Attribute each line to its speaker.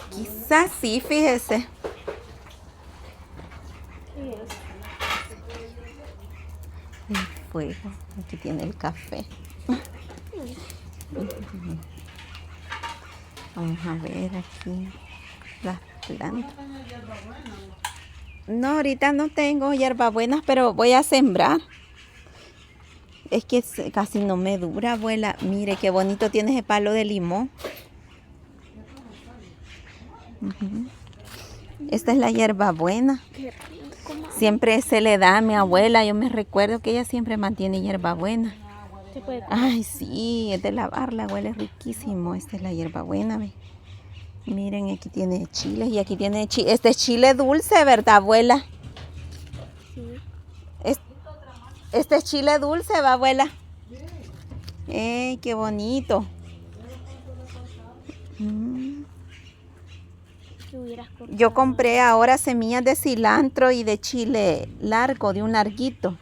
Speaker 1: Quizás sí, fíjese.
Speaker 2: ¿Qué es?
Speaker 1: El fuego. Aquí tiene el café. Vamos a ver aquí las plantas. No, ahorita no tengo hierbabuenas, pero voy a sembrar. Es que casi no me dura, abuela. Mire qué bonito tiene ese palo de limón. Esta es la hierbabuena.
Speaker 2: Qué rico, mamá.
Speaker 1: Siempre se le da a mi abuela. Yo me recuerdo que ella siempre mantiene hierbabuena.
Speaker 2: Se puede comer.
Speaker 1: Ay, sí, es de lavarla, huele riquísimo. Esta es la hierbabuena, ve. Miren, aquí tiene chiles y aquí tiene chile. Este es chile dulce, ¿verdad, abuela?
Speaker 2: Sí.
Speaker 1: Este es chile dulce, ¿va, abuela? Qué bonito!
Speaker 2: Si hubieras cortado.
Speaker 1: Yo compré ahora semillas de cilantro y de chile largo, de un larguito.